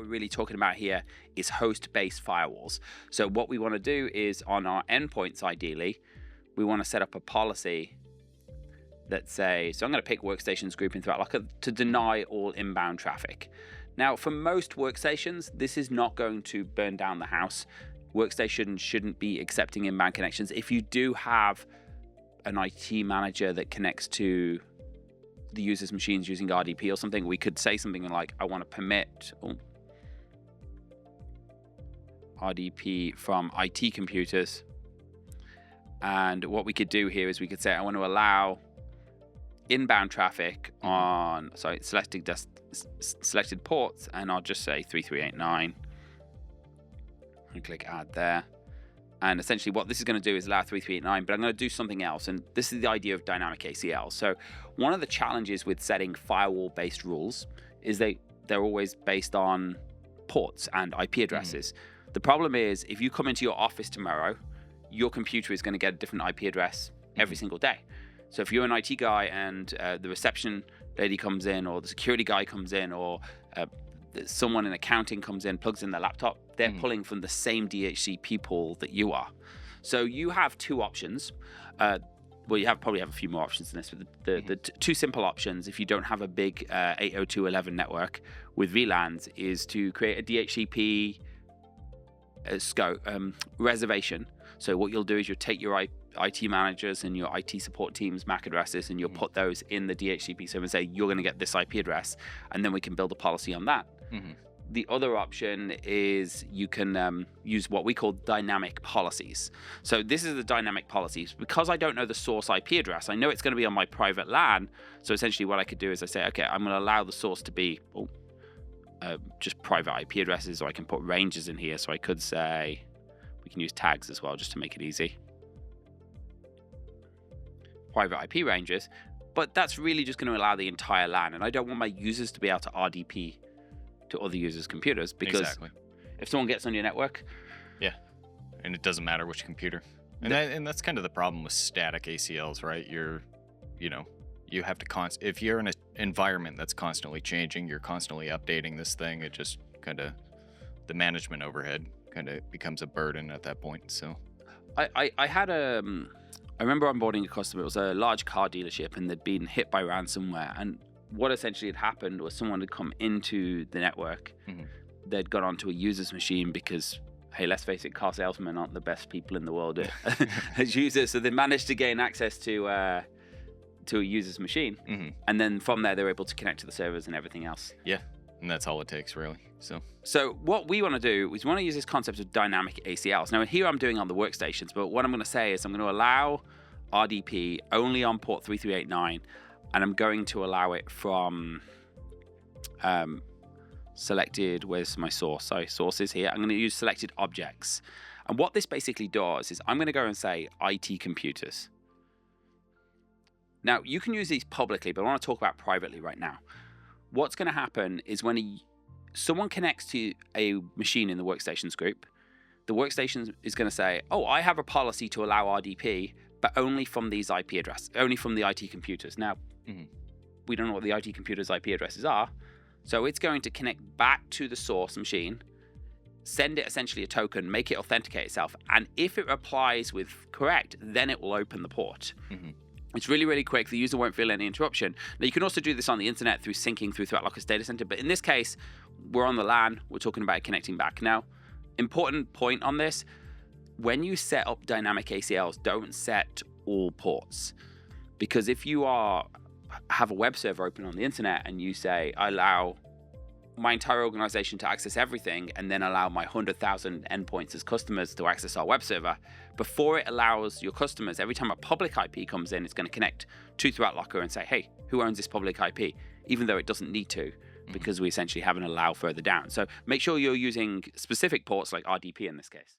we're really talking about here is host-based firewalls. So what we want to do is on our endpoints, ideally, we want to set up a policy that say, so I'm going to pick workstations group in ThreatLocker to deny all inbound traffic. Now, for most workstations, this is not going to burn down the house. Workstations shouldn't be accepting inbound connections. If you do have an IT manager that connects to the user's machines using RDP or something, we could say something like, I want to permit RDP from IT computers. And what we could do here is we could say, I want to allow inbound traffic on selected ports, and I'll just say 3389 and click add there. And essentially what this is going to do is allow 3389, but I'm going to do something else. And this is the idea of dynamic ACL. So one of the challenges with setting firewall-based rules is they're always based on ports and IP addresses. The problem is, if you come into your office tomorrow, your computer is going to get a different IP address every single day. So if you're an IT guy and the reception lady comes in, or the security guy comes in, or someone in accounting comes in, plugs in their laptop, they're pulling from the same DHCP pool that you are. So you have two options. Well, you probably have a few more options than this, but the two simple options, if you don't have a big 802.11 network with VLANs, is to create a DHCP reservation. So what you'll do is you'll take your IT managers and your IT support team's MAC addresses, and you'll put those in the DHCP server and say, you're going to get this IP address, and then we can build a policy on that. The other option is you can use what we call dynamic policies. So this is the dynamic policies. Because I don't know the source IP address, I know it's going to be on my private LAN. So essentially what I could do is I say, okay, I'm going to allow the source to be just private IP addresses, or I can put ranges in here. So I could say, we can use tags as well just to make it easy. Private IP ranges, but that's really just going to allow the entire LAN. And I don't want my users to be able to RDP to other users' computers, because if someone gets on your network, and it doesn't matter which computer, and that's kind of the problem with static ACLs, right? You have to if you're in an environment that's constantly changing, you're constantly updating this thing, it just kind of, the management overhead kind of becomes a burden at that point. So I remember onboarding a customer. It was a large car dealership, and they'd been hit by ransomware. And what essentially had happened was someone had come into the network. They'd got onto a user's machine because, hey, let's face it, car salesmen aren't the best people in the world as users. So they managed to gain access to a user's machine. And then from there, they're able to connect to the servers and everything else. Yeah, and that's all it takes, really. So what we want to do is we want to use this concept of dynamic ACLs. Now, here I'm doing on the workstations, but what I'm going to say is I'm going to allow RDP only on port 3389, and I'm going to allow it from selected, where's my source? Sorry, sources here. I'm going to use selected objects. And what this basically does is I'm going to go and say IT computers. Now, you can use these publicly, but I want to talk about privately right now. What's going to happen is when someone connects to a machine in the workstations group, the workstation is going to say, oh, I have a policy to allow RDP, but only from these IP addresses, only from the IT computers. Now, we don't know what the IT computers' IP addresses are, so it's going to connect back to the source machine, send it essentially a token, make it authenticate itself, and if it replies with correct, then it will open the port. It's really, really quick. The user won't feel any interruption. Now, you can also do this on the internet through syncing through ThreatLocker's data center, but in this case, we're on the LAN. We're talking about connecting back. Now, important point on this, when you set up dynamic ACLs, don't set all ports. Because if you have a web server open on the internet and you say, I allow my entire organization to access everything, and then allow my 100,000 endpoints as customers to access our web server, before it allows your customers, every time a public IP comes in, it's going to connect to ThreatLocker and say, hey, who owns this public IP? Even though it doesn't need to, because we essentially have an allow further down. So make sure you're using specific ports like RDP in this case.